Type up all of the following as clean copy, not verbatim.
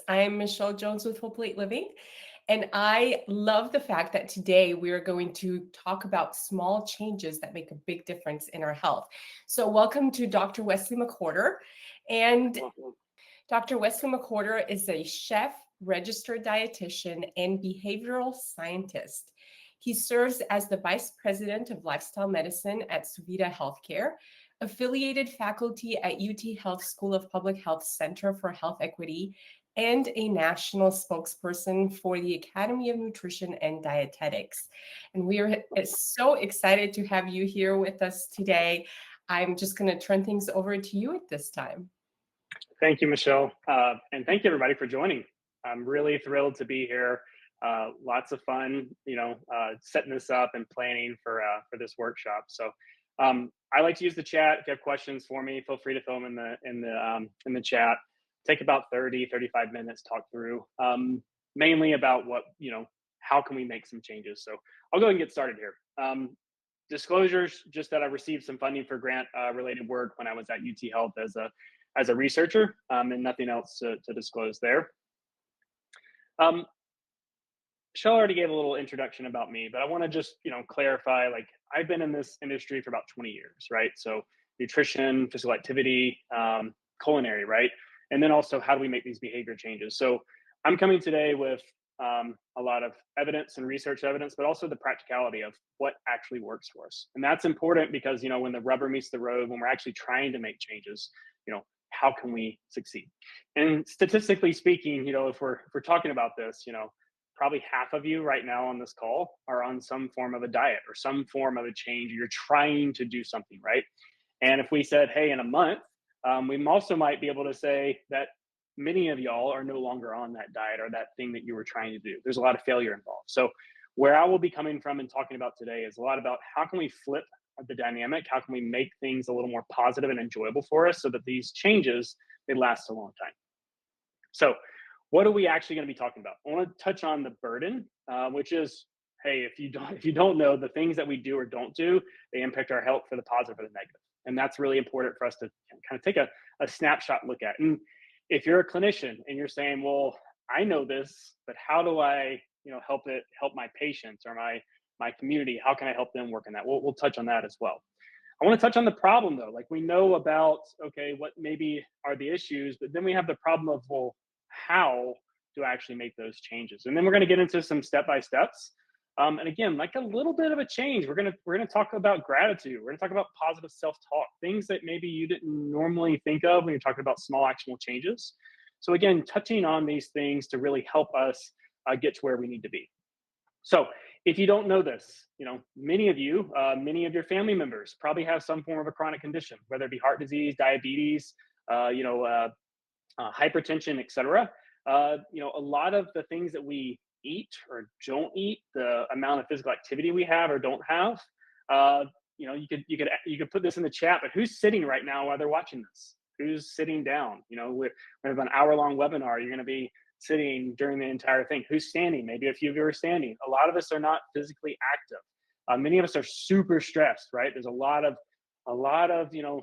I'm Michelle Jones with FullPlateLiving, and I love the fact that today we are going to talk about small changes that make a big difference in our health. So, welcome to Dr. Wesley McWhorter. And Dr. Wesley McWhorter is a chef, registered dietitian, and behavioral scientist. He serves as the Vice President of Lifestyle Medicine at Suvita Healthcare, affiliated faculty at UT Health School of Public Health Center for Health Equity, and a national spokesperson for the Academy of Nutrition and Dietetics. And we are so excited to have you here with us today. I'm just going to turn things over to you at this time. Thank you, Michelle. And thank you, everybody, for joining. I'm really thrilled to be here. Lots of fun, setting this up and planning for this workshop. So I like to use the chat. If you have questions for me, feel free to throw them in the chat. Take about 35 minutes, talk through mainly about how can we make some changes. So I'll go ahead and get started here. Disclosures, just that I received some funding for grant related work when I was at UT Health as a researcher, and nothing else to disclose there. Michelle already gave a little introduction about me, but I want to just clarify, I've been in this industry for about 20 years, right? So nutrition, physical activity, culinary, right? And then also how do we make these behavior changes? So I'm coming today with a lot of evidence and research evidence, but also the practicality of what actually works for us. And that's important because, when the rubber meets the road, when we're actually trying to make changes, how can we succeed? And statistically speaking, if we're talking about this, probably half of you right now on this call are on some form of a diet or some form of a change. You're trying to do something, right? And if we said, hey, in a month, we also might be able to say that many of y'all are no longer on that diet or that thing that you were trying to do. There's a lot of failure involved. So where I will be coming from and talking about today is a lot about how can we flip the dynamic? How can we make things a little more positive and enjoyable for us so that these changes, they last a long time? So what are we actually going to be talking about? I want to touch on the burden, which is, hey, if you don't know, the things that we do or don't do, they impact our health for the positive or the negative. And that's really important for us to kind of take a snapshot look at. And if you're a clinician and you're saying, well, I know this, but how do I, help my patients or my community? How can I help them work on that? We'll touch on that as well. I want to touch on the problem though. We know about, okay, what maybe are the issues, but then we have the problem of, well, how to actually make those changes. And then we're going to get into some step-by-steps. And again, a little bit of a change. We're gonna talk about gratitude. We're gonna talk about positive self-talk, things that maybe you didn't normally think of when you're talking about small actionable changes. So again, touching on these things to really help us get to where we need to be. So if you don't know this, many of your family members probably have some form of a chronic condition, whether it be heart disease, diabetes, hypertension, etc. A lot of the things that we eat or don't eat, the amount of physical activity we have or don't have, you could put this in the chat, but who's sitting right now while they're watching this? Who's sitting down? We have an hour-long webinar. You're going to be sitting during the entire thing. Who's standing? Maybe a few of you are standing. A lot of us are not physically active. Many of us are super stressed, right? There's a lot of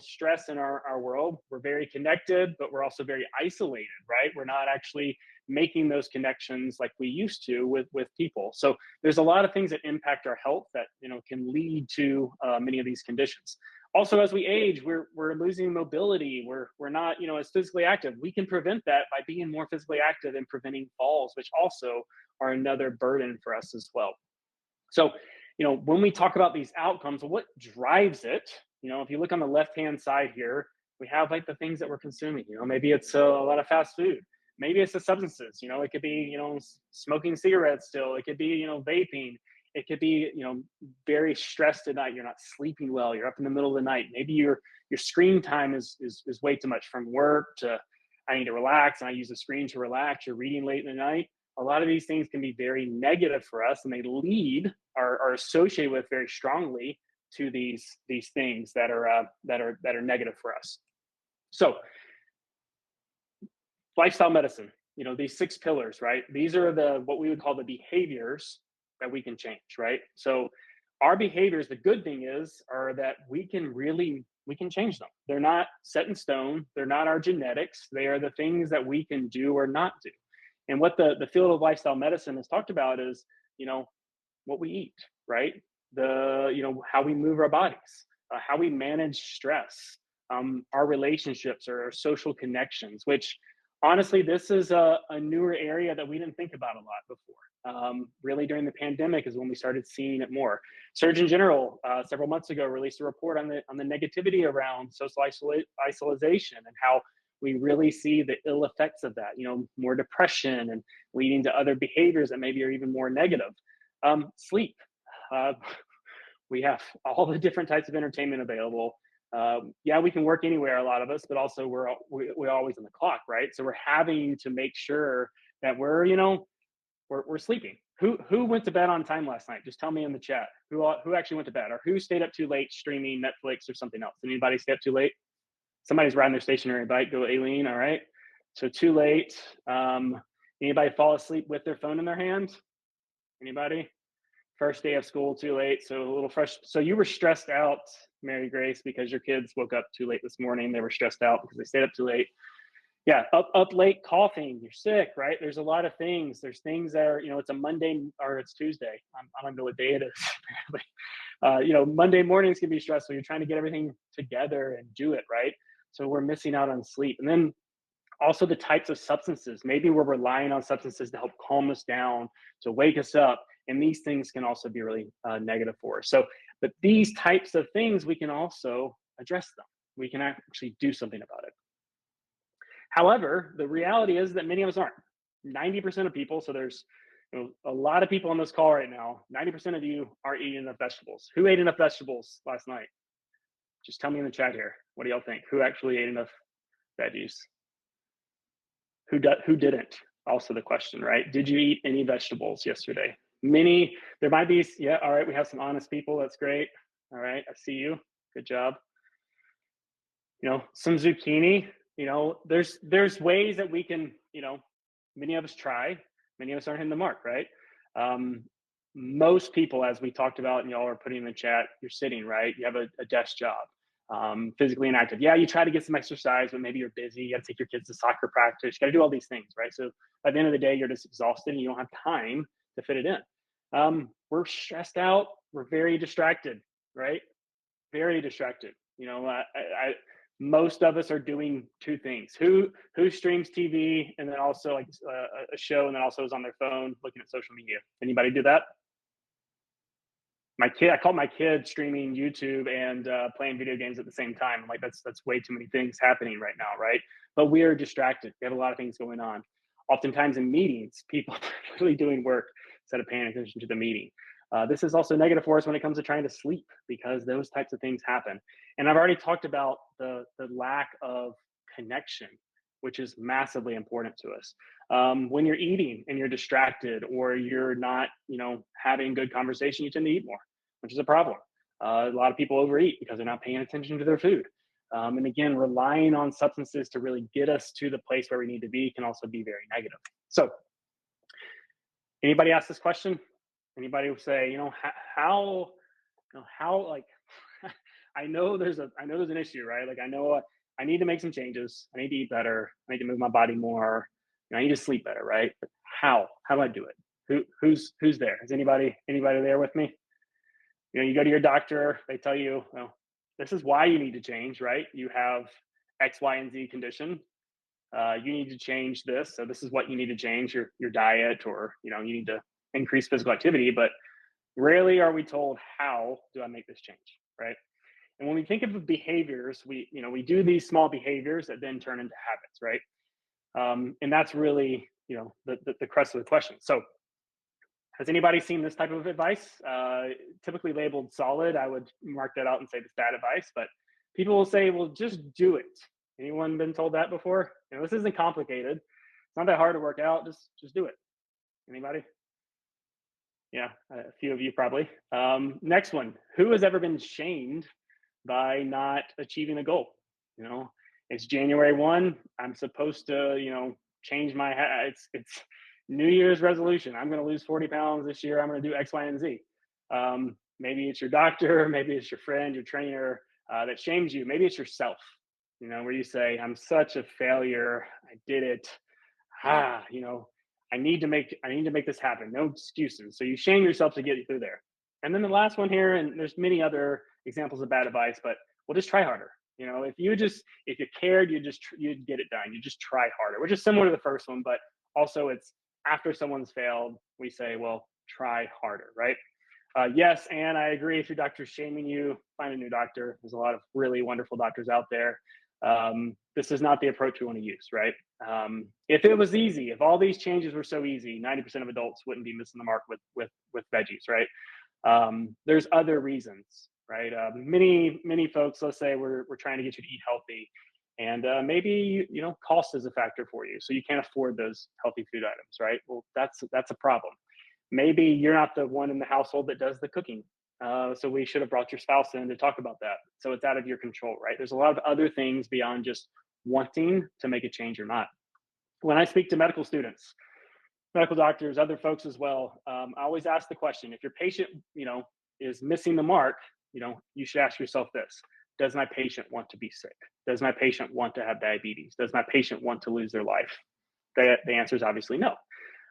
stress in our world. We're very connected, but we're also very isolated, right? We're not actually making those connections like we used to with people. So there's a lot of things that impact our health that can lead to many of these conditions. Also, as we age, we're losing mobility. We're not as physically active. We can prevent that by being more physically active and preventing falls, which also are another burden for us as well. So when we talk about these outcomes, what drives it? If you look on the left-hand side here, we have the things that we're consuming. Maybe it's a lot of fast food. Maybe it's the substances. It could be smoking cigarettes still. It could be vaping. It could be very stressed at night. You're not sleeping well. You're up in the middle of the night. Maybe your screen time is way too much, from work to I need to relax and I use the screen to relax. You're reading late in the night. A lot of these things can be very negative for us, and they are associated with very strongly to these things that are negative for us. So lifestyle medicine, these 6 pillars, right? These are what we would call the behaviors that we can change, right? So our behaviors, the good thing are that we can change them. They're not set in stone. They're not our genetics. They are the things that we can do or not do. And what the field of lifestyle medicine has talked about is, you know, what we eat, right? How we move our bodies, how we manage stress, our relationships or our social connections, which honestly, this is a newer area that we didn't think about a lot before. Really, during the pandemic is when we started seeing it more. Surgeon General several months ago released a report on the negativity around social isolation and how we really see the ill effects of that. More depression and leading to other behaviors that maybe are even more negative. Sleep. Uh, we have all the different types of entertainment available. Yeah, we can work anywhere, a lot of us, but also we're always on the clock, right? So we're having to make sure that we're sleeping. Who went to bed on time last night? Just tell me in the chat who actually went to bed, or who stayed up too late streaming Netflix or something else. Anybody stay up too late? Somebody's riding their stationary bike. Go Aileen. All right. So too late. Anybody fall asleep with their phone in their hand? Anybody? First day of school, too late. So a little fresh. So you were stressed out, Mary Grace, because your kids woke up too late this morning. They were stressed out because they stayed up too late. Yeah, up late coughing, you're sick, right? There's a lot of things. There's things that are, it's a Monday or it's Tuesday. I don't know what day it is. Monday mornings can be stressful. You're trying to get everything together and do it, right? So we're missing out on sleep. And then also the types of substances. Maybe we're relying on substances to help calm us down, to wake us up. And these things can also be really negative for us. But these types of things, we can also address them. We can actually do something about it. However, the reality is that many of us aren't. 90% of people, so there's a lot of people on this call right now, 90% of you aren't eating enough vegetables. Who ate enough vegetables last night? Just tell me in the chat here. What do y'all think? Who actually ate enough veggies? Who didn't? Also the question, right? Did you eat any vegetables yesterday? Many, there might be, yeah, all right, we have some honest people. That's great. All right, I see you. Good job. Some zucchini. There's ways that we can, many of us try, many of us aren't hitting the mark, right? Most people, as we talked about, and y'all are putting in the chat, you're sitting, right? You have a desk job, physically inactive. Yeah, you try to get some exercise, but maybe you're busy. You got to take your kids to soccer practice. You got to do all these things, right? So at the end of the day, you're just exhausted and you don't have time to fit it in. We're stressed out. We're very distracted, right? Very distracted. Most of us are doing two things. Who streams TV and then also like a show and then also is on their phone looking at social media? Anybody do that? I caught my kid streaming YouTube and playing video games at the same time. I'm like, that's way too many things happening right now, right? But we are distracted. We have a lot of things going on. Oftentimes in meetings, people are really doing work instead of paying attention to the meeting. This is also negative for us when it comes to trying to sleep, because those types of things happen. And I've already talked about the lack of connection, which is massively important to us. When you're eating and you're distracted or you're not, having good conversation, you tend to eat more, which is a problem. A lot of people overeat because they're not paying attention to their food. And again, relying on substances to really get us to the place where we need to be can also be very negative. So anybody ask this question? Anybody would say, how like, I know there's an issue, right? Like, I know I need to make some changes. I need to eat better. I need to move my body more. I need to sleep better, right? But how do I do it? Who's there? Is anybody there with me? You go to your doctor, they tell you, well, this is why you need to change, right? You have X, Y, and Z condition. You need to change this. So this is what you need to change, your diet, or, you need to increase physical activity, but rarely are we told, how do I make this change, right? And when we think of the behaviors, we do these small behaviors that then turn into habits, right? And that's really, the crux of the question. So has anybody seen this type of advice? Typically labeled solid, I would mark that out and say this bad advice, but people will say, well, just do it. Anyone been told that before? This isn't complicated. It's not that hard to work out. Just do it. Anybody? Yeah, a few of you probably. Next one. Who has ever been shamed by not achieving a goal? It's January 1. I'm supposed to, change my, it's New Year's resolution. I'm going to lose 40 pounds this year. I'm going to do X, Y, and Z. Maybe it's your doctor. Maybe it's your friend, your trainer that shames you. Maybe it's yourself, where you say, I'm such a failure. I did it. I need to make this happen. No excuses. So you shame yourself to get you through there. And then the last one here, and there's many other examples of bad advice, but we'll just try harder. If you cared, you'd get it done. You just try harder, which is similar to the first one, but also it's after someone's failed, we say, well, try harder, right? Yes, and I agree. If your doctor's shaming you, find a new doctor. There's a lot of really wonderful doctors out there. This is not the approach we want to use, right? If it was easy, if all these changes were so easy, 90% of adults wouldn't be missing the mark with veggies, right? There's other reasons, right? Many folks, let's say we're trying to get you to eat healthy, and maybe cost is a factor for you, so you can't afford those healthy food items, right? Well, that's a problem. Maybe you're not the one in the household that does the cooking. So we should have brought your spouse in to talk about that. So it's out of your control, right? There's a lot of other things beyond just wanting to make a change or not. When I speak to medical students, medical doctors, other folks as well, I always ask the question: if your patient, is missing the mark, you should ask yourself this: does my patient want to be sick? Does my patient want to have diabetes? Does my patient want to lose their life? The answer is obviously no.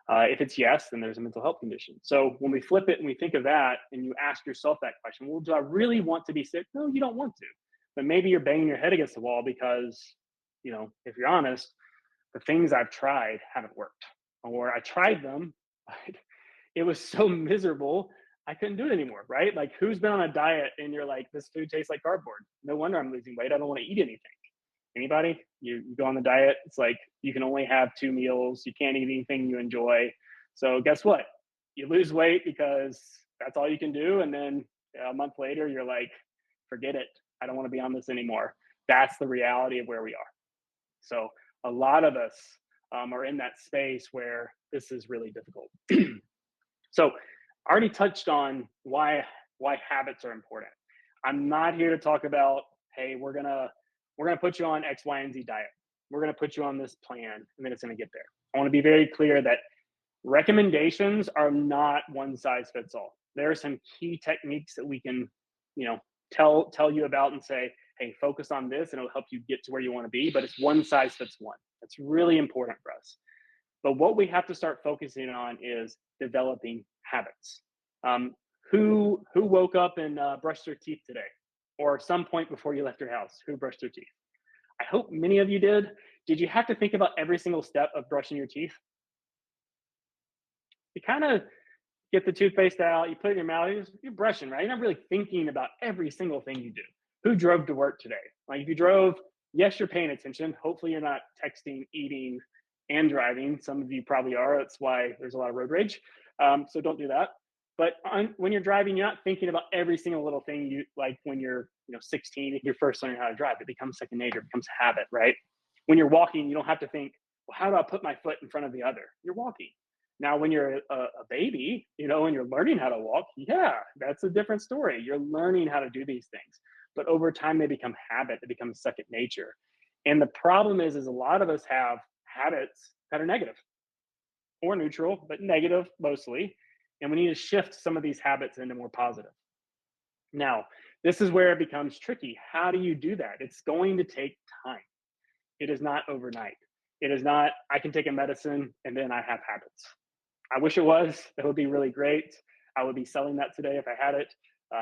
If it's yes, then there's a mental health condition. So when we flip it and we think of that, and you ask yourself that question, well, do I really want to be sick? No, you don't want to. But maybe you're banging your head against the wall because, if you're honest, the things I've tried haven't worked. Or I tried them, but it was so miserable, I couldn't do it anymore, right? Like, who's been on a diet and you're like, this food tastes like cardboard? No wonder I'm losing weight. I don't want to eat anything. Anybody? You go on the diet, it's like you can only have 2 meals. You can't eat anything you enjoy. So guess what? You lose weight because that's all you can do. And then a month later, you're like, forget it. I don't want to be on this anymore. That's the reality of where we are. So a lot of us are in that space where this is really difficult. So I already touched on why habits are important. I'm not here to talk about, hey, we're gonna put you on X, Y, and Z diet. We're gonna put you on this plan, and then it's gonna get there. I want to be very clear that recommendations are not one size fits all. There are some key techniques that we can, tell you about and say, hey, focus on this, and it'll help you get to where you want to be. But it's one size fits one. That's really important for us. But what we have to start focusing on is developing habits. Who woke up and brushed their teeth today? Or some point before you left your house, who brushed their teeth? I hope many of you did. Did you have to think about every single step of brushing your teeth? You kind of get the toothpaste out, you put it in your mouth, you're brushing, right? You're not really thinking about every single thing you do. Who drove to work today? Like, if you drove, yes, you're paying attention. Hopefully you're not texting, eating, and driving. Some of you probably are. That's why there's a lot of road rage. So don't do that. But when you're driving, you're not thinking about every single little thing you like. When you're 16 and you're first learning how to drive, it becomes second nature, it becomes habit, right? When you're walking, you don't have to think, well, how do I put my foot in front of the other? You're walking. Now, when you're a baby, and you're learning how to walk, yeah, that's a different story. You're learning how to do these things. But over time, they become habit. They become second nature. And the problem is a lot of us have habits that are negative or neutral, but negative mostly. And we need to shift some of these habits into more positive. Now, this is where it becomes tricky. How do you do that? It's going to take time. It is not overnight. It is not, I can take a medicine and then I have habits. I wish it was. That would be really great. I would be selling that today if I had it.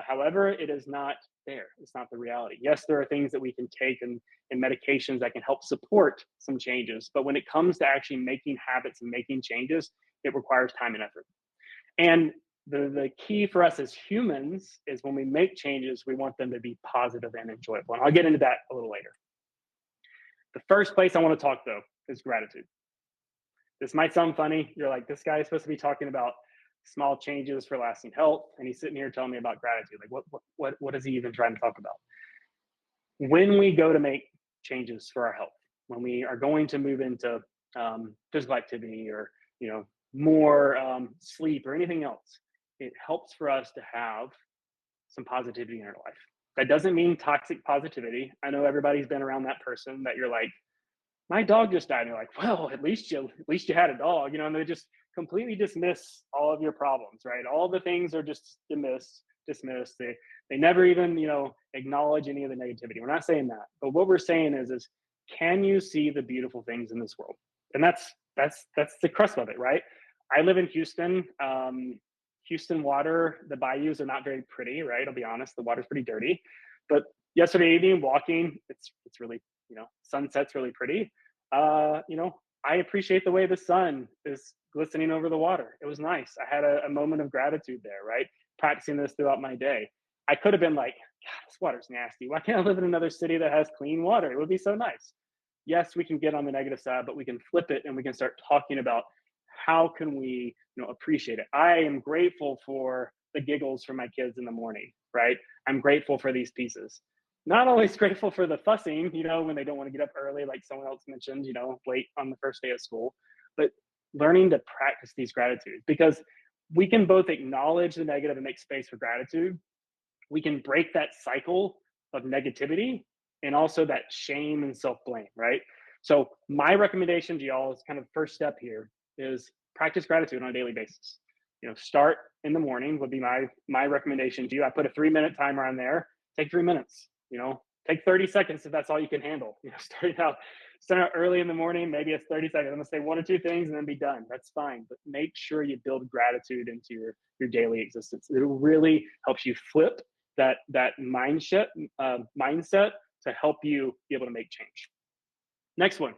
However, it is not there. It's not the reality. Yes, there are things that we can take and medications that can help support some changes. But when it comes to actually making habits and making changes, it requires time and effort. And the key for us as humans is when we make changes, we want them to be positive and enjoyable. And I'll get into that a little later. The first place I want to talk, though, is gratitude. This might sound funny. You're like, this guy is supposed to be talking about small changes for lasting health, and he's sitting here telling me about gratitude. Like, what is he even trying to talk about? When we go to make changes for our health, when we are going to move into physical activity or more sleep or anything else, it helps for us to have some positivity in our life. That doesn't mean toxic positivity. I know everybody's been around that person that you're like, my dog just died. And you're like, well, at least you had a dog, and they just completely dismiss all of your problems, right? All the things are just dismissed. They never even, acknowledge any of the negativity. We're not saying that. But what we're saying is can you see the beautiful things in this world? And that's that's the crust of it, right? I live in Houston. Houston water, the bayous are not very pretty, right? I'll be honest, the water's pretty dirty. But yesterday evening, walking, it's really, sunset's really pretty. I appreciate the way the sun is glistening over the water. It was nice. I had a moment of gratitude there, right? Practicing this throughout my day. I could have been like, God, this water's nasty. Why can't I live in another city that has clean water? It would be so nice. Yes, we can get on the negative side, but we can flip it and we can start talking about how can we, appreciate it. I am grateful for the giggles from my kids in the morning, right? I'm grateful for these pieces. Not always grateful for the fussing, when they don't want to get up early, like someone else mentioned, late on the first day of school, but learning to practice these gratitudes, because we can both acknowledge the negative and make space for gratitude. We can break that cycle of negativity and also that shame and self-blame, right? So my recommendation to y'all is kind of first step here is practice gratitude on a daily basis. Start in the morning would be my recommendation to you. I put a 3-minute timer on there. Take 3 minutes. Take 30 seconds if that's all you can handle. Start out early in the morning. Maybe it's 30 seconds. I'm gonna say 1 or 2 things and then be done. That's fine. But make sure you build gratitude into your daily existence. It really helps you flip that mindset to help you be able to make change. Next one.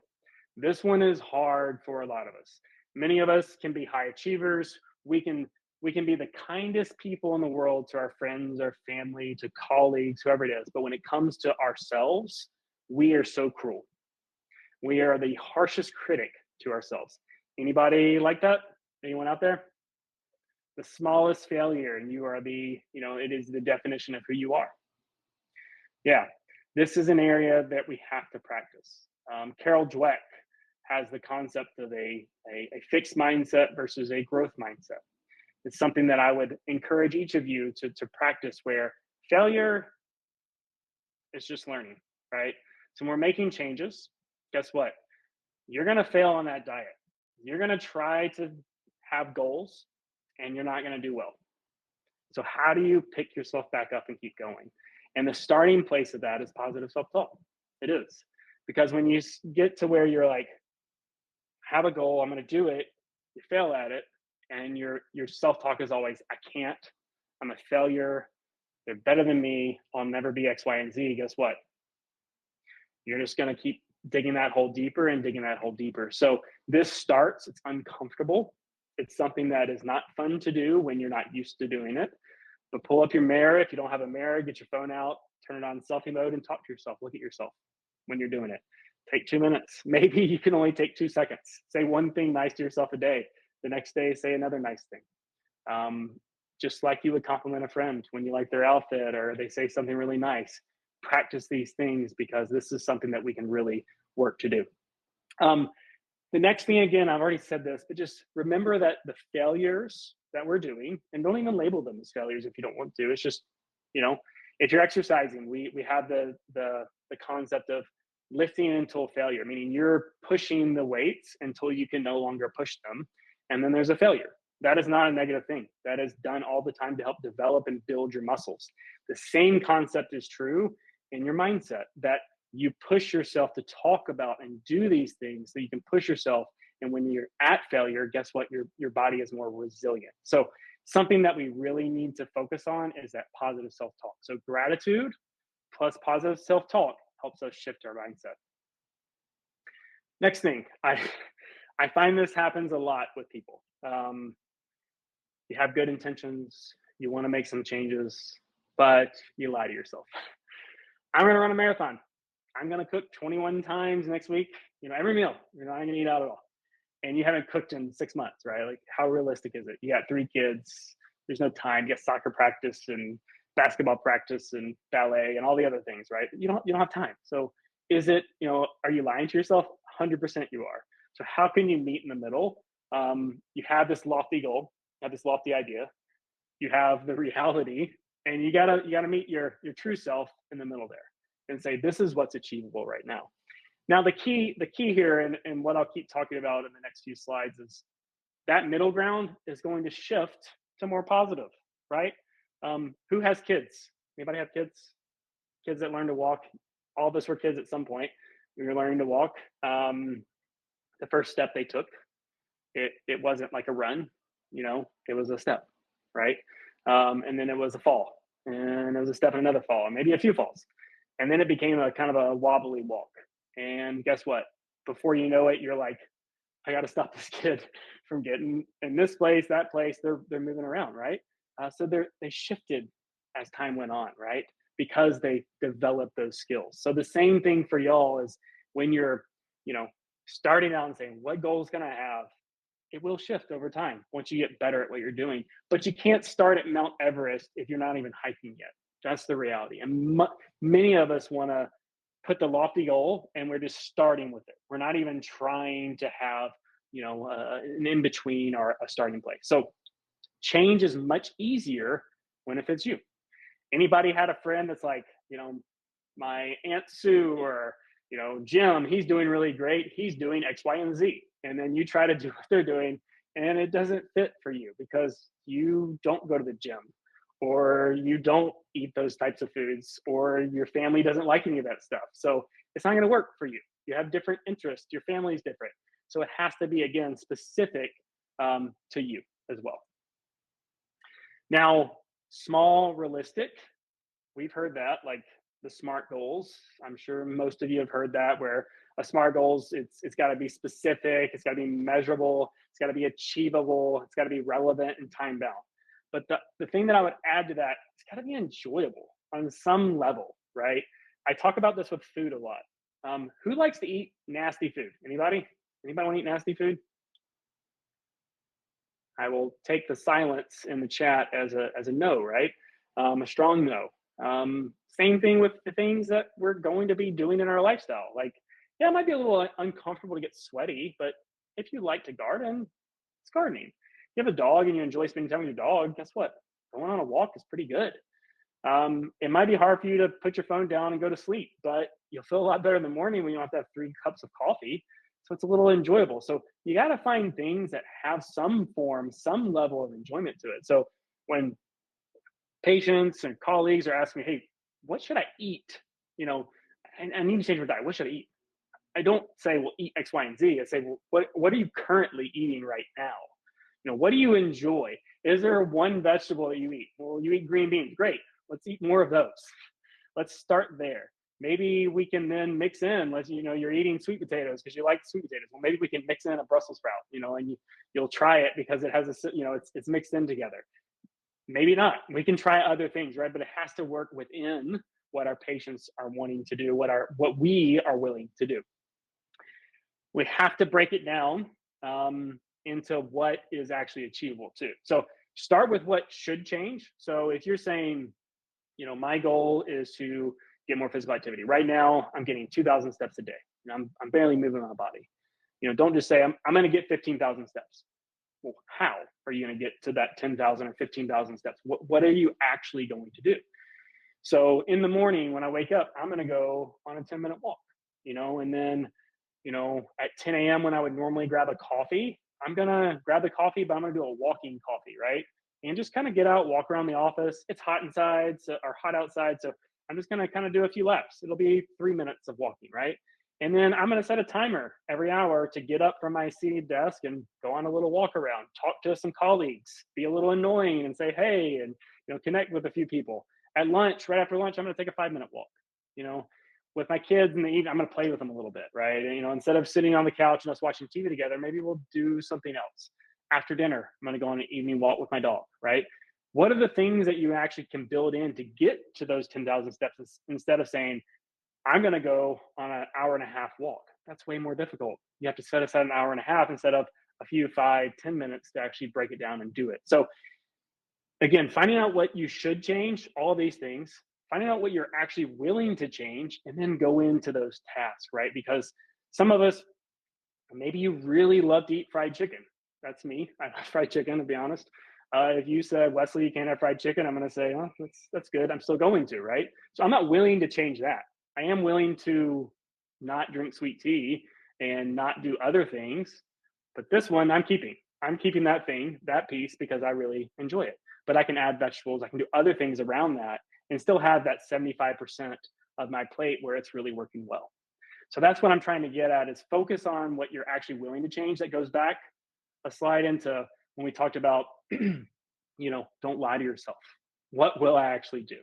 This one is hard for a lot of us. Many of us can be high achievers. We can be the kindest people in the world to our friends, our family, to colleagues, whoever it is. But when it comes to ourselves, we are so cruel. We are the harshest critic to ourselves. Anybody like that? Anyone out there? The smallest failure, and you are it is the definition of who you are. Yeah, this is an area that we have to practice. Carol Dweck has the concept of a fixed mindset versus a growth mindset. It's something that I would encourage each of you to practice, where failure is just learning, right? So when we're making changes, guess what? You're going to fail on that diet. You're going to try to have goals and you're not going to do well. So how do you pick yourself back up and keep going? And the starting place of that is positive self-talk. It is. Because when you get to where you're like, have a goal, I'm going to do it, you fail at it, and your self-talk is always, I can't, I'm a failure, they're better than me, I'll never be X, Y, and Z. Guess what? You're just going to keep digging that hole deeper and digging that hole deeper. So this starts, it's uncomfortable. It's something that is not fun to do when you're not used to doing it. But pull up your mirror. If you don't have a mirror, get your phone out, turn it on selfie mode, and talk to yourself. Look at yourself when you're doing it. Take 2 minutes. Maybe you can only take 2 seconds. Say one thing nice to yourself a day. The next day, say another nice thing. Just like you would compliment a friend when you like their outfit or they say something really nice. Practice these things, because this is something that we can really work to do. The next thing, again, I've already said this, but just remember that the failures that we're doing, and don't even label them as failures if you don't want to. It's just, if you're exercising, we have the concept of lifting until failure, meaning you're pushing the weights until you can no longer push them. And then there's a failure. That is not a negative thing. That is done all the time to help develop and build your muscles. The same concept is true in your mindset, that you push yourself to talk about and do these things so you can push yourself. And when you're at failure, guess what? Your body is more resilient. So something that we really need to focus on is that positive self-talk. So gratitude plus positive self-talk helps us shift our mindset. Next thing, I find this happens a lot with people. You have good intentions, you want to make some changes, but you lie to yourself. I'm going to run a marathon. I'm going to cook 21 times next week, every meal. You're not going to eat out at all. And you haven't cooked in 6 months, right? Like, how realistic is it? You got 3 kids. There's no time. You got soccer practice and basketball practice and ballet and all the other things, right? You don't have time. So is it, are you lying to yourself? 100% you are. So how can you meet in the middle? You have this lofty goal, you have this lofty idea, you have the reality, and you gotta meet your true self in the middle there and say, this is what's achievable right now. Now, the key here, and what I'll keep talking about in the next few slides, is that middle ground is going to shift to more positive, right? Who has kids? Anybody have kids? Kids that learn to walk? All of us were kids at some point. We were learning to walk. The first step they took It wasn't like a run, it was a step, right? And then it was a fall, and it was a step and another fall, and maybe a few falls. And then it became a kind of a wobbly walk. And guess what? Before you know it, you're like, I got to stop this kid from getting in this place, that place. They're moving around, right? So they shifted as time went on, right? Because they developed those skills. So the same thing for y'all is when you're, you know, starting out and saying, what goals can I have? It will shift over time once you get better at what you're doing. But you can't start at Mount Everest if you're not even hiking yet. That's the reality. And many of us want to put the lofty goal and we're just starting with it. We're not even trying to have, an in between or a starting place. So change is much easier when it fits you. Anybody had a friend that's like, my Aunt Sue or, Jim, he's doing really great. He's doing X, Y, and Z. And then you try to do what they're doing and it doesn't fit for you because you don't go to the gym or you don't eat those types of foods or your family doesn't like any of that stuff. So it's not going to work for you. You have different interests. Your family's different. So it has to be, again, specific to you as well. Now, small, realistic, we've heard that, like the SMART goals. I'm sure most of you have heard that, where a SMART goals, it's got to be specific, it's got to be measurable, it's got to be achievable, it's got to be relevant and time bound. But the thing that I would add to that, it's got to be enjoyable on some level, right? I talk about this with food a lot. Who likes to eat nasty food? Anybody? Anybody want to eat nasty food? I will take the silence in the chat as a no, right? A strong no. Same thing with the things that we're going to be doing in our lifestyle. Like, yeah, it might be a little uncomfortable to get sweaty, but if you like to garden, it's gardening. If you have a dog and you enjoy spending time with your dog, guess what? Going on a walk is pretty good. It might be hard for you to put your phone down and go to sleep, but you'll feel a lot better in the morning when you don't have to have 3 cups of coffee. So it's a little enjoyable. So you got to find things that have some form, some level of enjoyment to it. So when patients and colleagues are asking me, hey, what should I eat? I need to change my diet. What should I eat? I don't say, well, eat X, Y, and Z. I say, well, what are you currently eating right now? What do you enjoy? Is there one vegetable that you eat? Well, you eat green beans. Great. Let's eat more of those. Let's start there. Maybe we can then mix in, you're eating sweet potatoes because you like sweet potatoes. Well, maybe we can mix in a Brussels sprout, and you'll try it because it has it's mixed in together. Maybe not. We can try other things, right? But it has to work within what our patients are wanting to do, what we are willing to do. We have to break it down into what is actually achievable too. So start with what should change. So if you're saying, my goal is to get more physical activity. Right now, I'm getting 2,000 steps a day. I'm barely moving my body. Don't just say, I'm going to get 15,000 steps. Well, how are you going to get to that 10,000 or 15,000 steps? What are you actually going to do? So in the morning when I wake up, I'm going to go on a 10-minute walk, and then, at 10 a.m. when I would normally grab a coffee, I'm going to grab the coffee, but I'm going to do a walking coffee, right? And just kind of get out, walk around the office. It's hot inside or hot outside. So I'm just going to kind of do a few laps. It'll be 3 minutes of walking, right? And then I'm going to set a timer every hour to get up from my seated desk and go on a little walk around, talk to some colleagues, be a little annoying and say, hey, and, connect with a few people. At lunch, right after lunch, I'm going to take a 5-minute walk, with my kids in the evening. I'm going to play with them a little bit, right? And, instead of sitting on the couch and us watching TV together, maybe we'll do something else. After dinner, I'm going to go on an evening walk with my dog, right? What are the things that you actually can build in to get to those 10,000 steps instead of saying, I'm going to go on an hour and a half walk? That's way more difficult. You have to set aside an hour and a half instead of a few 5-10 minutes to actually break it down and do it. So again, finding out what you should change, all these things, finding out what you're actually willing to change, and then go into those tasks, right? Because some of us, maybe you really love to eat fried chicken. That's me. I love fried chicken, to be honest. If you said, Wesley, you can't have fried chicken, I'm going to say, oh, that's good. I'm still going to, right? So I'm not willing to change that. I am willing to not drink sweet tea and not do other things. But this one, I'm keeping. I'm keeping that piece, because I really enjoy it. But I can add vegetables. I can do other things around that and still have that 75% of my plate where it's really working well. So that's what I'm trying to get at, is focus on what you're actually willing to change. That goes back a slide into when we talked about, don't lie to yourself. What will I actually do?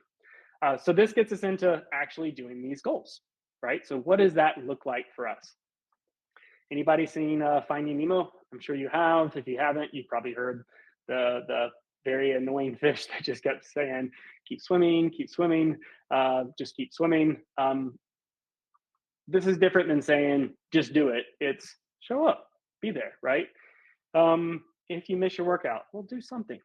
So this gets us into actually doing these goals, right? So what does that look like for us? Anybody seen Finding Nemo? I'm sure you have. If you haven't, you've probably heard the very annoying fish that just kept saying, keep swimming, just keep swimming. This is different than saying, just do it. It's show up, be there, right? If you miss your workout, well, do something,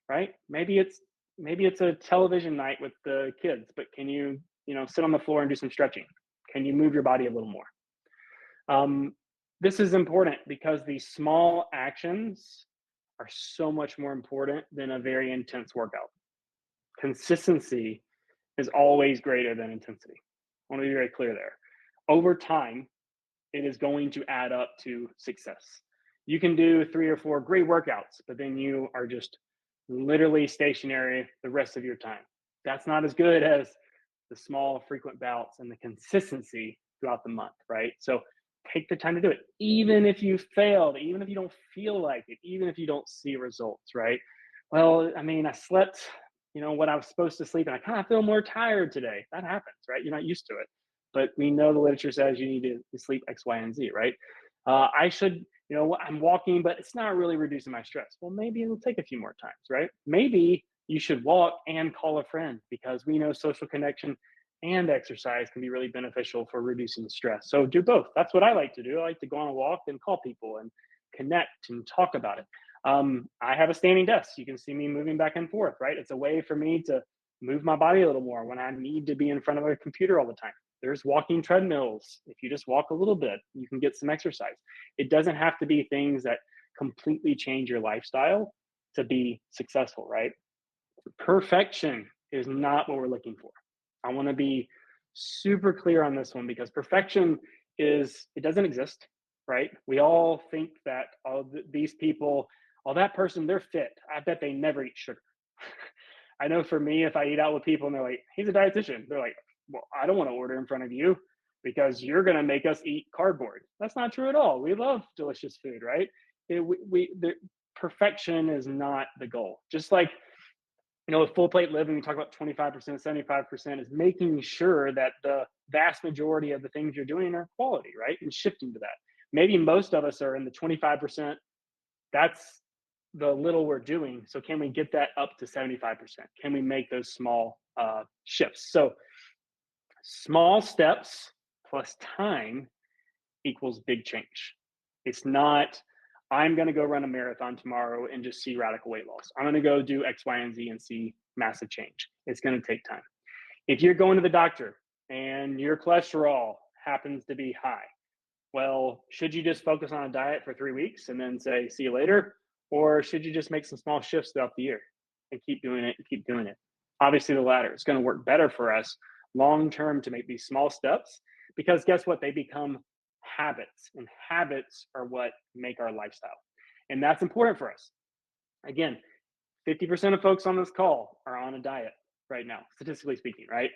right? Maybe it's a television night with the kids, but can you, sit on the floor and do some stretching? Can you move your body a little more? This is important because these small actions are so much more important than a very intense workout. Consistency is always greater than intensity. I want to be very clear there. Over time, it is going to add up to success. You can do 3 or 4 great workouts, but then you are just literally stationary the rest of your time. That's not as good as the small, frequent bouts and the consistency throughout the month, right? So take the time to do it, even if you failed, even if you don't feel like it, even if you don't see results, right? Well, I slept, what I was supposed to sleep, and I kind of feel more tired today. That happens, right? You're not used to it. But we know the literature says you need to sleep X, Y, and Z, right? I should, I'm walking, but it's not really reducing my stress. Well, maybe it'll take a few more times, right? Maybe you should walk and call a friend, because we know social connection and exercise can be really beneficial for reducing stress. So do both. That's what I like to do. I like to go on a walk and call people and connect and talk about it. I have a standing desk. You can see me moving back and forth, right? It's a way for me to move my body a little more when I need to be in front of a computer all the time. There's walking treadmills. If you just walk a little bit, you can get some exercise. It doesn't have to be things that completely change your lifestyle to be successful, right? Perfection is not what we're looking for. I want to be super clear on this one, because perfection it doesn't exist, right? We all think that these people, that person, they're fit. I bet they never eat sugar. I know for me, if I eat out with people and they're like, he's a dietitian, they're like, well, I don't want to order in front of you because you're going to make us eat cardboard. That's not true at all. We love delicious food, right? The perfection is not the goal. Just like, with full plate living, we talk about 25%, 75% is making sure that the vast majority of the things you're doing are quality, right? And shifting to that. Maybe most of us are in the 25%. That's the little we're doing. So can we get that up to 75%? Can we make those small shifts? So small steps plus time equals big change. It's not, I'm going to go run a marathon tomorrow and just see radical weight loss. I'm going to go do X, Y, and Z and see massive change. It's going to take time. If you're going to the doctor and your cholesterol happens to be high, well, should you just focus on a diet for 3 weeks and then say, see you later? Or should you just make some small shifts throughout the year and keep doing it and keep doing it? Obviously, the latter. It's going to work better for us long-term to make these small steps, because guess what? They become habits, and habits are what make our lifestyle. And that's important for us. Again, 50% of folks on this call are on a diet right now, statistically speaking, right?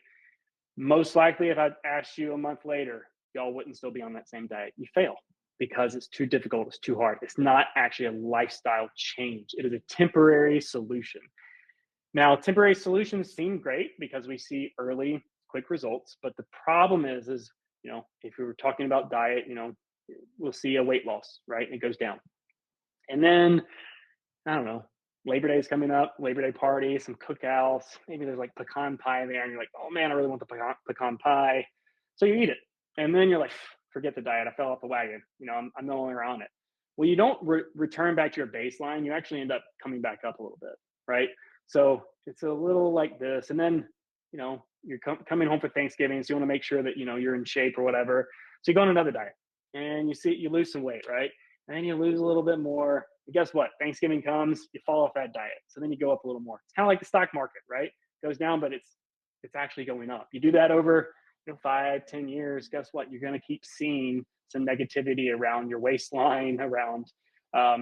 Most likely, if I asked you a month later, y'all wouldn't still be on that same diet. You fail because it's too difficult, it's too hard. It's not actually a lifestyle change. It is a temporary solution. Now, temporary solutions seem great because we see early, quick results, but the problem is, if we were talking about diet, we'll see a weight loss, right? It goes down. And then, I don't know, Labor Day is coming up, Labor Day party, some cookouts, maybe there's like pecan pie there, and you're like, oh man, I really want the pecan pie. So you eat it. And then you're like, forget the diet, I fell off the wagon. I'm no longer on it. Well, you don't return back to your baseline. You actually end up coming back up a little bit, right? So it's a little like this. And then, you're coming home for Thanksgiving, so you want to make sure that, you're in shape or whatever. So you go on another diet and you lose some weight, right? And then you lose a little bit more. And guess what? Thanksgiving comes, you fall off that diet. So then you go up a little more. It's kind of like the stock market, right? It goes down, but it's actually going up. You do that over 5, 10 years, guess what? You're going to keep seeing some negativity around your waistline, around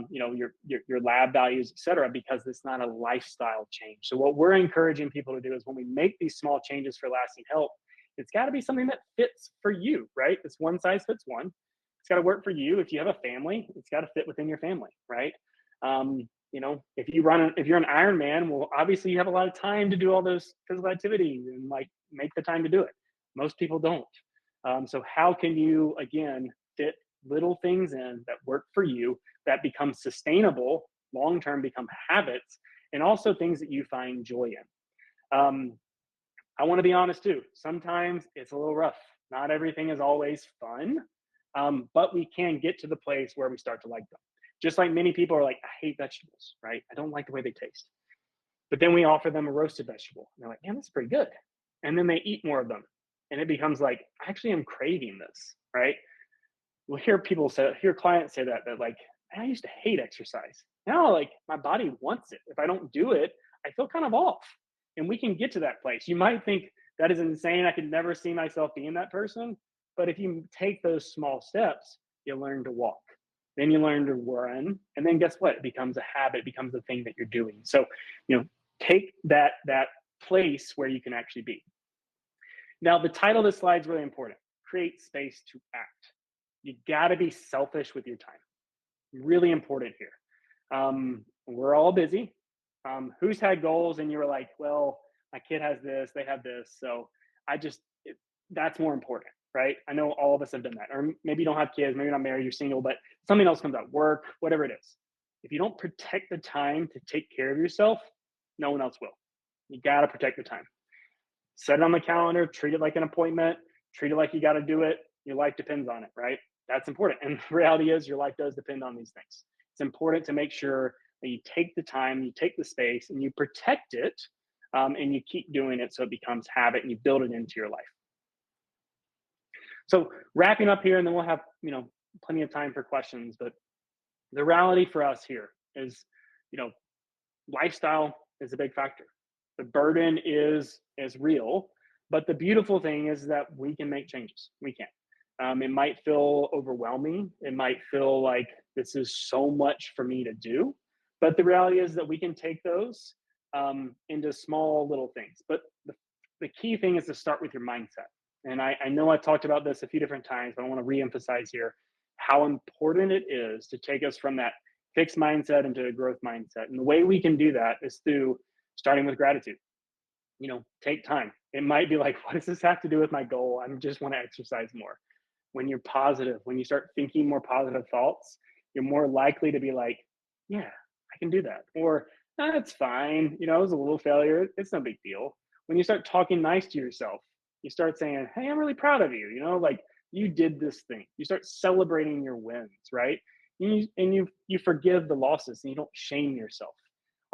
your lab values, et cetera, because it's not a lifestyle change. So what we're encouraging people to do is when we make these small changes for lasting health, it's got to be something that fits for you, right? It's one size fits one. got to work for you. If you have a family, it's got to fit within your family, right? If you're an Ironman, well, obviously you have a lot of time to do all those physical activities and like make the time to do it. Most people don't. So how can you again fit little things in that work for you, that become sustainable long term, become habits, and also things that you find joy in? I want to be honest too. Sometimes it's a little rough. Not everything is always fun, but we can get to the place where we start to like them. Just like many people are like, I hate vegetables, right? I don't like the way they taste. But then we offer them a roasted vegetable. And they're like, man, that's pretty good. And then they eat more of them. And it becomes like, actually, I'm craving this, right? We'll hear clients say that like, I used to hate exercise. Now, like, my body wants it. If I don't do it, I feel kind of off. And we can get to that place. You might think that is insane. I could never see myself being that person. But if you take those small steps, you learn to walk. Then you learn to run. And then guess what? It becomes a habit, it becomes the thing that you're doing. So, take that place where you can actually be. Now, the title of this slide is really important. Create space to act. You got to be selfish with your time. Really important here. We're all busy. Who's had goals and you were like, well, my kid has this, they have this. So that's more important, right? I know all of us have done that. Or maybe you don't have kids, maybe you're not married, you're single, but something else comes up, work, whatever it is. If you don't protect the time to take care of yourself, no one else will. You got to protect the time. Set it on the calendar, treat it like an appointment, treat it like you got to do it. Your life depends on it, right? That's important. And the reality is your life does depend on these things. It's important to make sure that you take the time, you take the space, and you protect it, and you keep doing it so it becomes habit and you build it into your life. So wrapping up here, and then we'll have plenty of time for questions. But the reality for us here is, lifestyle is a big factor. The burden is real, but the beautiful thing is that we can make changes. We can. It might feel overwhelming. It might feel like this is so much for me to do. But the reality is that we can take those into small little things. But the key thing is to start with your mindset. And I know I talked about this a few different times, but I want to reemphasize here how important it is to take us from that fixed mindset into a growth mindset. And the way we can do that is through starting with gratitude. Take time. It might be like, what does this have to do with my goal? I just want to exercise more. When you're positive, when you start thinking more positive thoughts, you're more likely to be like, yeah, I can do that. Or, it's fine. It was a little failure. It's no big deal. When you start talking nice to yourself, you start saying, hey, I'm really proud of you. Like you did this thing. You start celebrating your wins, right? And you forgive the losses and you don't shame yourself.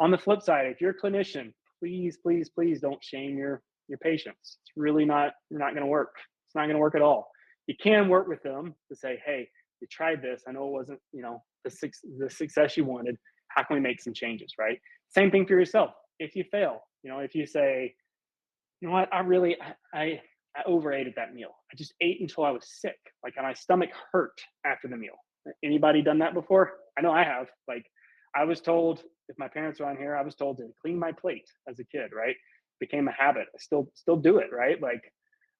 On the flip side, if you're a clinician, please, please, please don't shame your patients. It's really not going to work. It's not going to work at all. You can work with them to say, hey, you tried this. I know it wasn't, the success you wanted. How can we make some changes, right? Same thing for yourself. If you fail, if you say, you know what, I overate at that meal. I just ate until I was sick. Like, and my stomach hurt after the meal. Anybody done that before? I know I have. Like, I was told, if my parents were on here, I was told to clean my plate as a kid, right? Became a habit. I still do it, right? Like,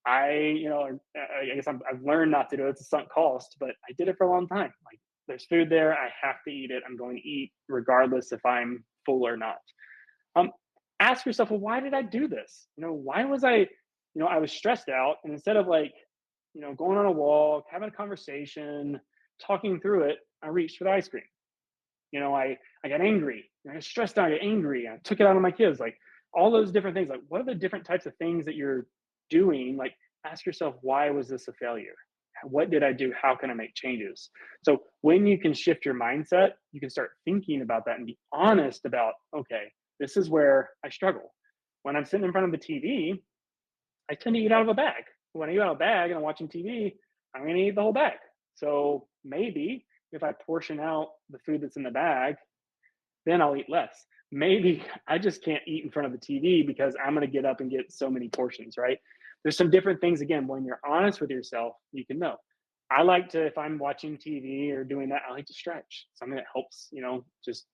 I guess I've learned not to do it. It's a sunk cost, but I did it for a long time. Like, there's food there. I have to eat it. I'm going to eat regardless if I'm full or not. Ask yourself, well, why did I do this? Why was I was stressed out, and instead of like, going on a walk, having a conversation, talking through it, I reached for the ice cream. I got angry. I got stressed out. I got angry. I took it out on my kids. Like, all those different things. Like, what are the different types of things that you're doing? Like, ask yourself, why was this a failure? What did I do? How can I make changes? So when you can shift your mindset, you can start thinking about that and be honest about, okay, this is where I struggle. When I'm sitting in front of the TV, I tend to eat out of a bag. When I eat out of a bag and I'm watching TV, I'm going to eat the whole bag. So maybe if I portion out the food that's in the bag, then I'll eat less. Maybe I just can't eat in front of the TV because I'm going to get up and get so many portions, right? There's some different things. Again, when you're honest with yourself, you can know. I like to, if I'm watching TV or doing that, I like to stretch. Something that helps, just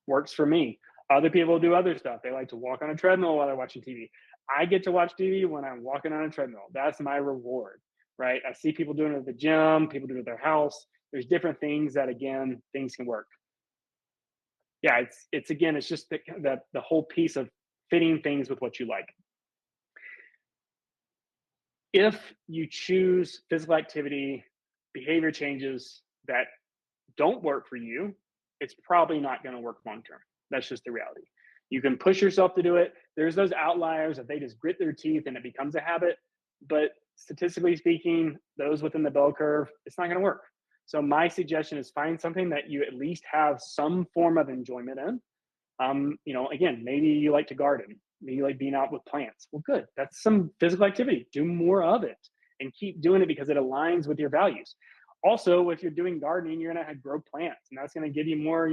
works for me. Other people do other stuff. They like to walk on a treadmill while they're watching TV. I get to watch TV when I'm walking on a treadmill. That's my reward, right? I see people doing it at the gym, people do it at their house. There's different things that, again, things can work. Yeah, it's just the whole piece of fitting things with what you like. If you choose physical activity, behavior changes that don't work for you, it's probably not going to work long term. That's just the reality. You can push yourself to do it. There's those outliers that they just grit their teeth and it becomes a habit. But statistically speaking, those within the bell curve, it's not going to work. So my suggestion is find something that you at least have some form of enjoyment in. Again, maybe you like to garden, maybe you like being out with plants. Well, good. That's some physical activity. Do more of it and keep doing it because it aligns with your values. Also, if you're doing gardening, you're going to grow plants, and that's going to give you more,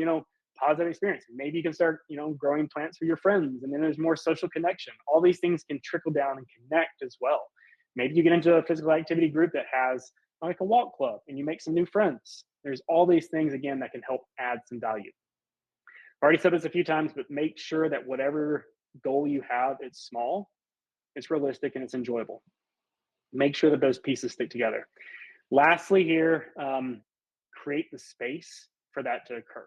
positive experience. Maybe you can start, growing plants for your friends, and then there's more social connection. All these things can trickle down and connect as well. Maybe you get into a physical activity group that has like a walk club and you make some new friends. There's all these things, again, that can help add some value. I've already said this a few times, but make sure that whatever goal you have, it's small, it's realistic, and it's enjoyable. Make sure that those pieces stick together. Lastly here, create the space for that to occur.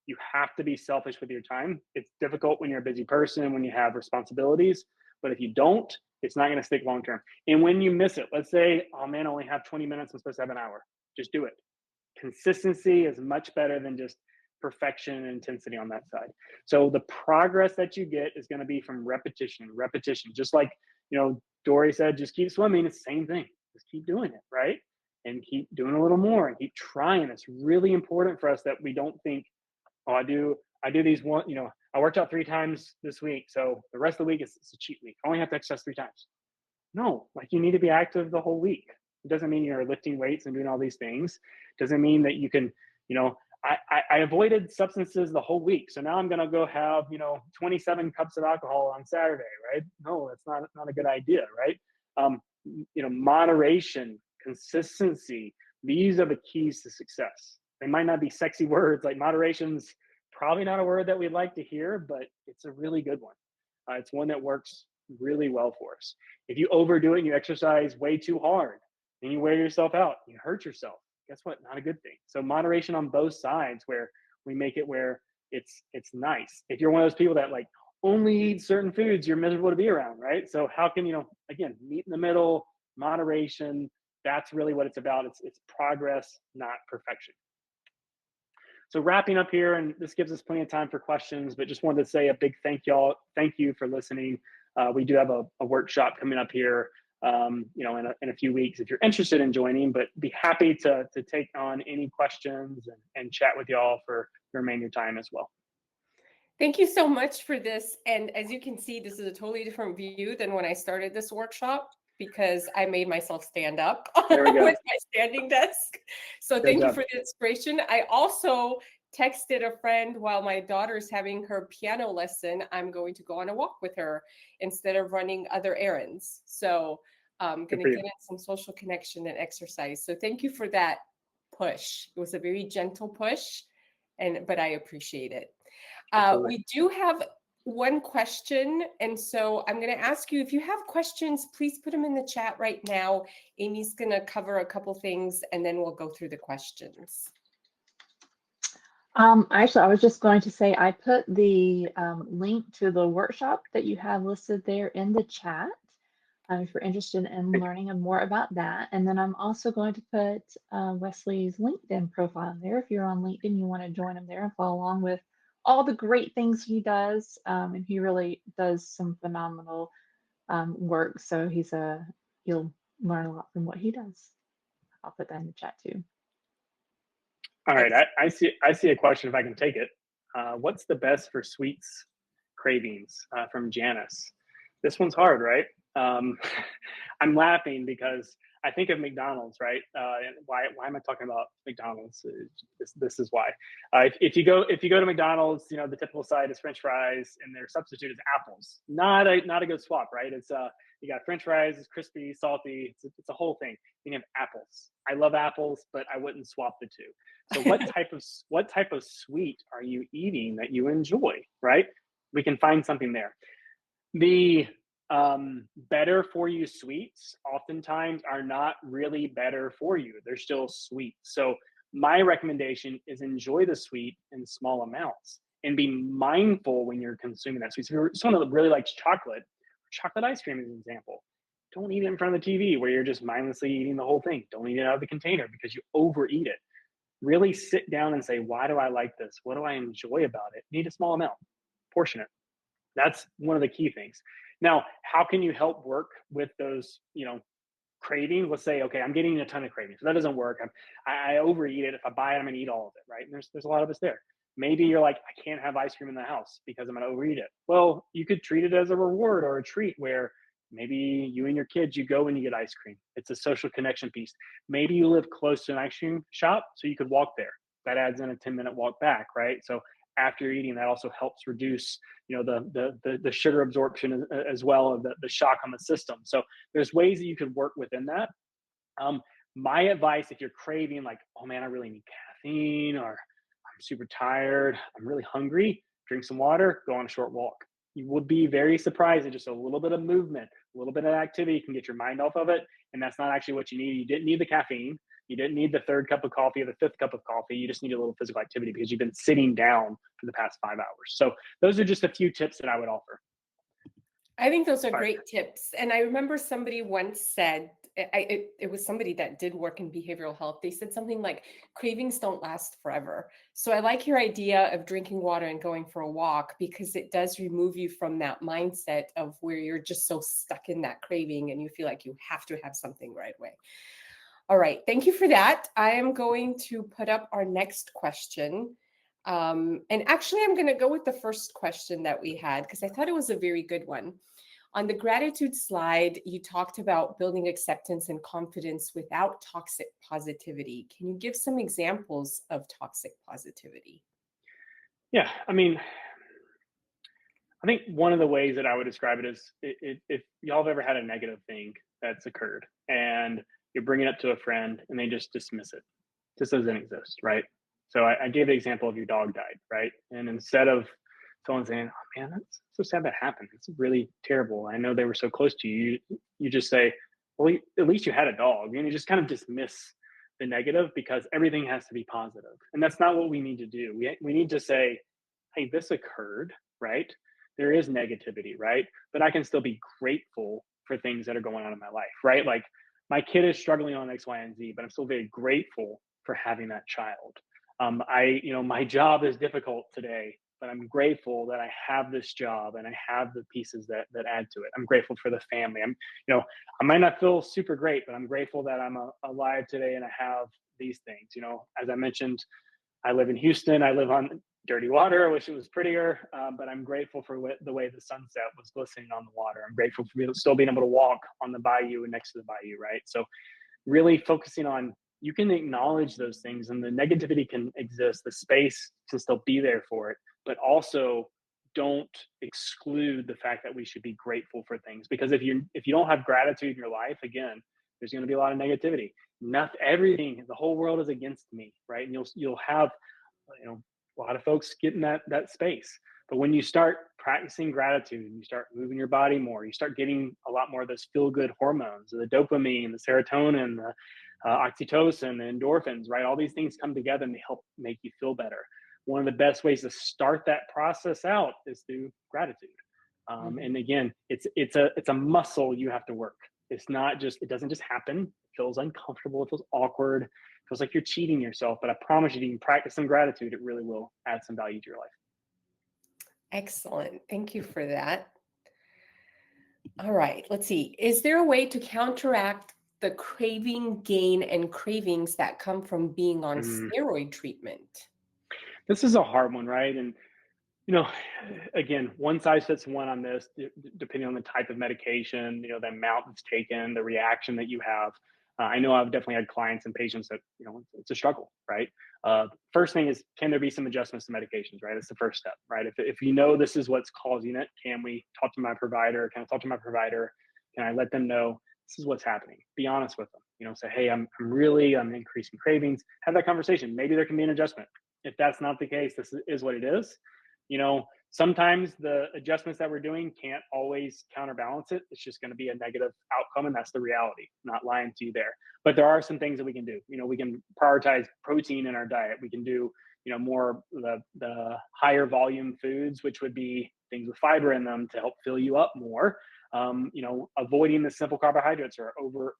You have to be selfish with your time. It's difficult when you're a busy person, when you have responsibilities, but if you don't, it's not going to stick long term. And when you miss it, let's say, oh man, I only have 20 minutes, I'm supposed to have an hour. Just do it. Consistency is much better than just perfection and intensity on that side. So the progress that you get is going to be from repetition. Just like, Dory said, just keep swimming. It's the same thing. Just keep doing it, right? And keep doing a little more and keep trying. It's really important for us that we don't think, oh, I do these one, I worked out 3 times this week, so the rest of the week it's a cheat week. I only have to exercise 3 times. No, like you need to be active the whole week. It doesn't mean you're lifting weights and doing all these things. It doesn't mean that you can, I avoided substances the whole week, so now I'm going to go have 27 cups of alcohol on Saturday, right? No, that's not a good idea, right? Moderation, consistency, these are the keys to success. They might not be sexy words, like moderation's probably not a word that we'd like to hear, but it's a really good one. It's one that works really well for us. If you overdo it and you exercise way too hard and you wear yourself out, you hurt yourself. Guess what? Not a good thing. So moderation on both sides, where we make it where it's nice. If you're one of those people that like only eat certain foods, you're miserable to be around, right? So how can, again, meet in the middle, moderation, that's really what it's about. It's progress, not perfection. So wrapping up here, and this gives us plenty of time for questions, but just wanted to say a big thank you for listening. We do have a workshop coming up here, in a few weeks if you're interested in joining, but be happy to take on any questions and chat with y'all for the remainder time as well. Thank you so much for this. And as you can see, this is a totally different view than when I started this workshop, because I made myself stand up with my standing desk. So thank you for the inspiration. I also texted a friend while my daughter's having her piano lesson. I'm going to go on a walk with her instead of running other errands. So I'm going to get in some social connection and exercise. So thank you for that push. It was a very gentle push, but I appreciate it. We do have one question, and so I'm going to ask you, if you have questions, please put them in the chat right now. Amy's going to cover a couple things, and then we'll go through the questions. Actually, I was just going to say I put the link to the workshop that you have listed there in the chat if you're interested in learning more about that. And then I'm also going to put Wesley's LinkedIn profile there. If you're on LinkedIn, you want to join him there and follow along with all the great things he does. And he really does some phenomenal work. So you'll learn a lot from what he does. I'll put that in the chat too. All right, I see a question if I can take it. What's the best for sweets cravings from Janice? This one's hard, right? I'm laughing because I think of McDonald's, right? And why am I talking about McDonald's? This is why. If you go to McDonald's, the typical side is French fries, and their substitute is apples. Not a good swap, right? It's you got French fries, it's crispy, salty. It's a whole thing. You have apples. I love apples, but I wouldn't swap the two. So what type of sweet are you eating that you enjoy, right? We can find something there. better for you sweets oftentimes are not really better for you. They're still sweet. So my recommendation is enjoy the sweet in small amounts and be mindful when you're consuming that sweet. So if you're someone that really likes chocolate ice cream is an example. Don't eat it in front of the TV where you're just mindlessly eating the whole thing. Don't eat it out of the container because you overeat it. Really sit down and say, why do I like this? What do I enjoy about it? Need a small amount, portion it. That's one of the key things. Now, how can you help work with those, cravings? Let's say, okay, I'm getting a ton of cravings. So that doesn't work. I overeat it. If I buy it, I'm gonna eat all of it, right? And there's a lot of us there. Maybe you're like, I can't have ice cream in the house because I'm gonna overeat it. Well, you could treat it as a reward or a treat where maybe you and your kids, you go and you get ice cream. It's a social connection piece. Maybe you live close to an ice cream shop, so you could walk there. That adds in a 10-minute walk back, right? So after you're eating, that also helps reduce, the sugar absorption as well, of the shock on the system. So there's ways that you could work within that. My advice, if you're craving like, oh man, I really need caffeine, or I'm super tired, I'm really hungry, drink some water, go on a short walk. You would be very surprised that just a little bit of movement, a little bit of activity can get your mind off of it. And that's not actually what you need. You didn't need the caffeine. You didn't need the third cup of coffee or the fifth cup of coffee. You just need a little physical activity because you've been sitting down for the past 5 hours. So those are just a few tips that I would offer. I think those are great tips. And I remember somebody once said, it was somebody that did work in behavioral health. They said something like, cravings don't last forever. So I like your idea of drinking water and going for a walk, because it does remove you from that mindset of where you're just so stuck in that craving and you feel like you have to have something right away. All right. Thank you for that. I am going to put up our next question. And actually, I'm going to go with the first question that we had, because I thought it was a very good one. On the gratitude slide, you talked about building acceptance and confidence without toxic positivity. Can you give some examples of toxic positivity? Yeah. I think one of the ways that I would describe it is, if y'all have ever had a negative thing that's occurred and you're bringing it up to a friend and they just dismiss it, just doesn't exist, right? So I gave the example of your dog died, right? And instead of someone saying, "Oh man, that's so sad that happened. It's really terrible. I know they were so close to you," you just say, "Well, at least you had a dog," and you just kind of dismiss the negative because everything has to be positive, and that's not what we need to do. We need to say, "Hey, this occurred, right? There is negativity, right? But I can still be grateful for things that are going on in my life, right? Like my kid is struggling on X, Y, and Z, but I'm still very grateful for having that child. My job is difficult today, but I'm grateful that I have this job and I have the pieces that add to it. I'm grateful for the family. I might not feel super great, but I'm grateful that I'm alive today and I have these things. As I mentioned, I live in Houston. I live on dirty water. I wish it was prettier, but I'm grateful for the way the sunset was glistening on the water. I'm grateful for still being able to walk on the bayou and next to the bayou, right? So really focusing on, you can acknowledge those things and the negativity can exist. The space can still be there for it, but also don't exclude the fact that we should be grateful for things. Because if you don't have gratitude in your life, again, there's going to be a lot of negativity. Not everything, the whole world is against me, right? And you'll have, a lot of folks get in that space. But when you start practicing gratitude and you start moving your body more, you start getting a lot more of those feel-good hormones, the dopamine, the serotonin, the oxytocin, the endorphins, right? All these things come together and they help make you feel better. One of the best ways to start that process out is through gratitude. And again, it's a muscle you have to work. It doesn't just happen. It feels uncomfortable. It feels awkward. It feels like you're cheating yourself. But I promise you, if you can practice some gratitude, it really will add some value to your life. Excellent. Thank you for that. All right, let's see. Is there a way to counteract the craving gain and cravings that come from being on steroid treatment? This is a hard one, right? And again, one size fits one on this, depending on the type of medication, the amount that's taken, the reaction that you have. I know I've definitely had clients and patients that, it's a struggle, right? First thing is, can there be some adjustments to medications, right? That's the first step, right? If you know this is what's causing it, can we talk to my provider? Can I talk to my provider? Can I let them know this is what's happening? Be honest with them, say, hey, I'm increasing cravings. Have that conversation. Maybe there can be an adjustment. If that's not the case, this is what it is. Sometimes the adjustments that we're doing can't always counterbalance it. It's just going to be a negative outcome, and that's the reality. I'm not lying to you there. But there are some things that we can do. We can prioritize protein in our diet. We can do, more the higher volume foods, which would be things with fiber in them to help fill you up more. Avoiding the simple carbohydrates or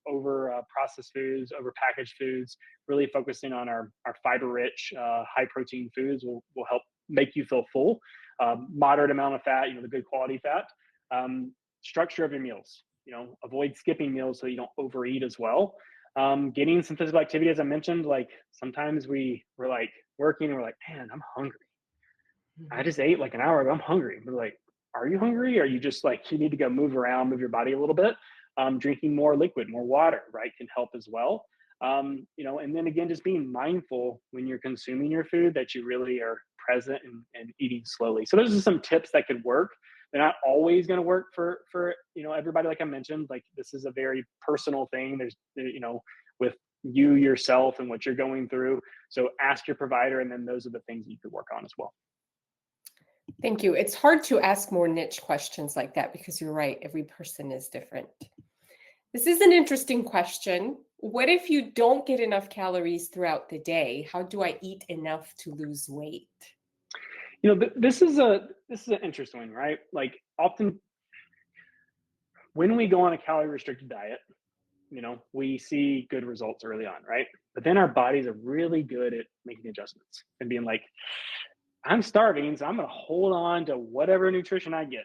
over processed foods, over packaged foods. Really focusing on our fiber rich, high protein foods will help make you feel full. Moderate amount of fat, the good quality fat. Structure of your meals, avoid skipping meals so you don't overeat as well. Getting some physical activity, as I mentioned. Like sometimes we're like working and we're like, man, I'm hungry. I just ate like an hour ago. I'm hungry. We're like, are you hungry? Or are you just like, you need to go move around, move your body a little bit? Drinking more liquid, more water, right, can help as well. And then again, just being mindful when you're consuming your food that you really are present and eating slowly. So those are some tips that could work. They're not always going to work for everybody. Like I mentioned, like this is a very personal thing. There's with you yourself and what you're going through. So ask your provider, and then those are the things that you could work on as well. Thank you. It's hard to ask more niche questions like that because you're right. Every person is different. This is an interesting question. What if you don't get enough calories throughout the day? How do I eat enough to lose weight? This is an interesting one, right? Like often when we go on a calorie restricted diet, we see good results early on, right? But then our bodies are really good at making adjustments and being like, I'm starving, so I'm going to hold on to whatever nutrition I get.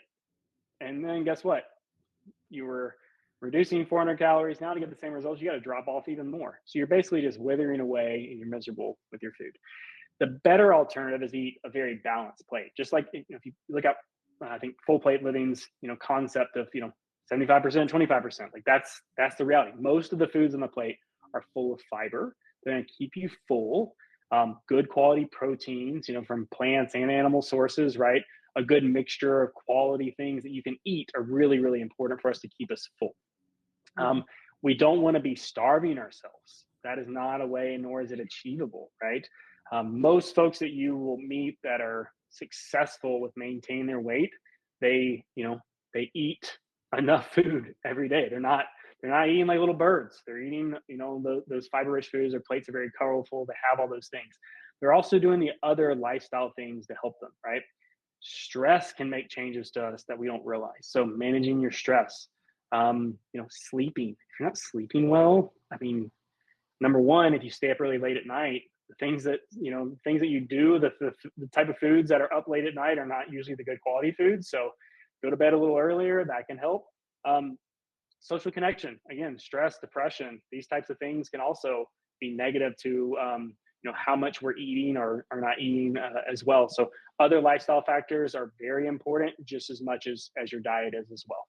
And then guess what? You were reducing 400 calories. Now to get the same results, you got to drop off even more. So you're basically just withering away and you're miserable with your food. The better alternative is to eat a very balanced plate. Just like if you look at, I think FullPlateLiving's, concept of, 75%, 25%. Like that's the reality. Most of the foods on the plate are full of fiber. They're going to keep you full. Good quality proteins, from plants and animal sources, right? A good mixture of quality things that you can eat are really, really important for us to keep us full. We don't want to be starving ourselves. That is not a way, nor is it achievable, right? Most folks that you will meet that are successful with maintaining their weight, they eat enough food every day. They're not eating like little birds. They're eating, those fiber-rich foods. Their plates are very colorful. They have all those things. They're also doing the other lifestyle things to help them, right? Stress can make changes to us that we don't realize. So managing your stress, sleeping. If you're not sleeping well, I mean, number one, if you stay up really late at night, the things that you do, the type of foods that are up late at night are not usually the good quality foods. So go to bed a little earlier. That can help. Social connection, again, stress, depression, these types of things can also be negative to how much we're eating or not eating as well. So other lifestyle factors are very important just as much as your diet is as well.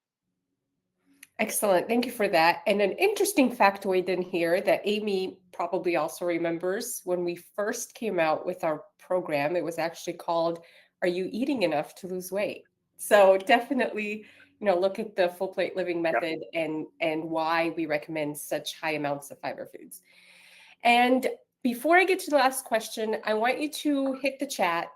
Excellent. Thank you for that. And an interesting factoid in here that Amy probably also remembers, when we first came out with our program, it was actually called, Are You Eating Enough to Lose Weight? So definitely, look at the FullPlateLiving method and why we recommend such high amounts of fiber foods. And before I get to the last question, I want you to hit the chat,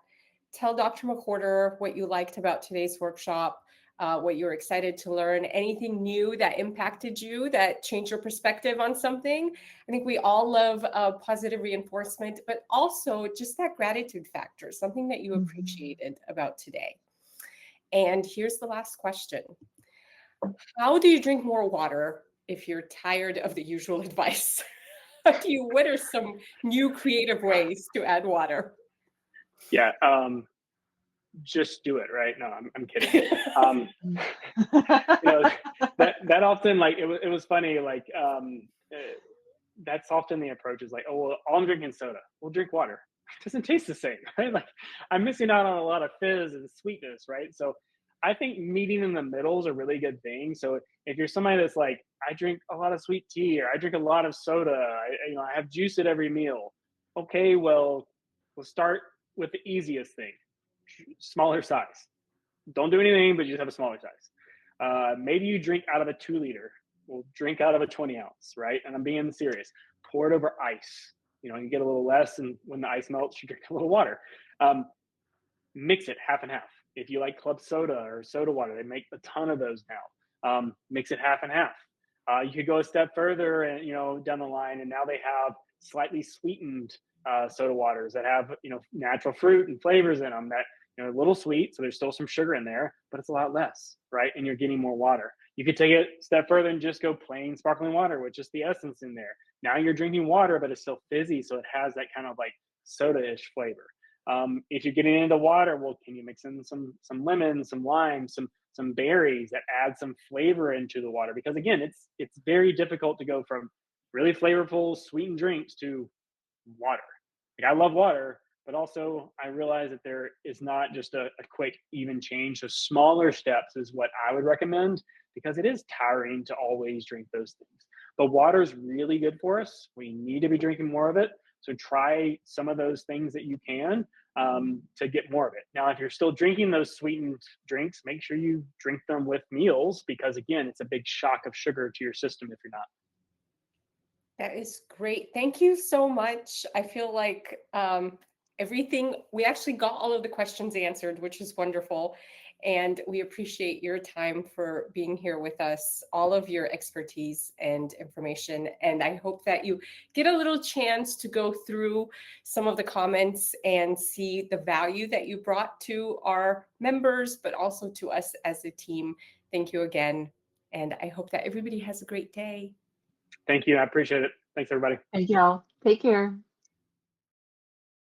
tell Dr. McWhorter what you liked about today's workshop, what you're excited to learn, anything new that impacted you, that changed your perspective on something. I think we all love positive reinforcement, but also just that gratitude factor, something that you appreciated about today. And here's the last question. How do you drink more water if you're tired of the usual advice? What are some new creative ways to add water? Yeah. Just do it, right? No, I'm kidding. That often, like, it was funny, like, that's often the approach is like, oh, well, I'm drinking soda. We'll drink water. It doesn't taste the same, right? Like I'm missing out on a lot of fizz and sweetness, right? So I think meeting in the middle is a really good thing. So if you're somebody that's like, I drink a lot of sweet tea, or I drink a lot of soda, I have juice at every meal. Okay, well, we'll start with the easiest thing. Smaller size. Don't do anything, but you just have a smaller size. Maybe you drink out of a 2-liter. We'll drink out of a 20 ounce, right? And I'm being serious. Pour it over ice. You get a little less, and when the ice melts, you drink a little water. Mix it half and half. If you like club soda or soda water, they make a ton of those now. Mix it half and half. You could go a step further and, down the line, and now they have slightly sweetened soda waters that have, natural fruit and flavors in them that, a little sweet. So there's still some sugar in there, but it's a lot less, right? And you're getting more water. You could take it a step further and just go plain sparkling water with just the essence in there. Now you're drinking water, but it's still fizzy. So it has that kind of like soda-ish flavor. If you're getting into water, well, can you mix in some lemon, some lime, some berries that add some flavor into the water? Because again, it's very difficult to go from really flavorful, sweetened drinks to water. Like, I love water, but also I realize that there is not just a quick, even change. So smaller steps is what I would recommend, because it is tiring to always drink those things. But water is really good for us. We need to be drinking more of it. So try some of those things that you can to get more of it. Now, if you're still drinking those sweetened drinks, make sure you drink them with meals, because again, it's a big shock of sugar to your system if you're not. That is great. Thank you so much. I feel like we actually got all of the questions answered, which is wonderful. And we appreciate your time for being here with us, all of your expertise and information. And I hope that you get a little chance to go through some of the comments and see the value that you brought to our members, but also to us as a team. Thank you again. And I hope that everybody has a great day. Thank you. I appreciate it. Thanks, everybody. Thank y'all. Take care.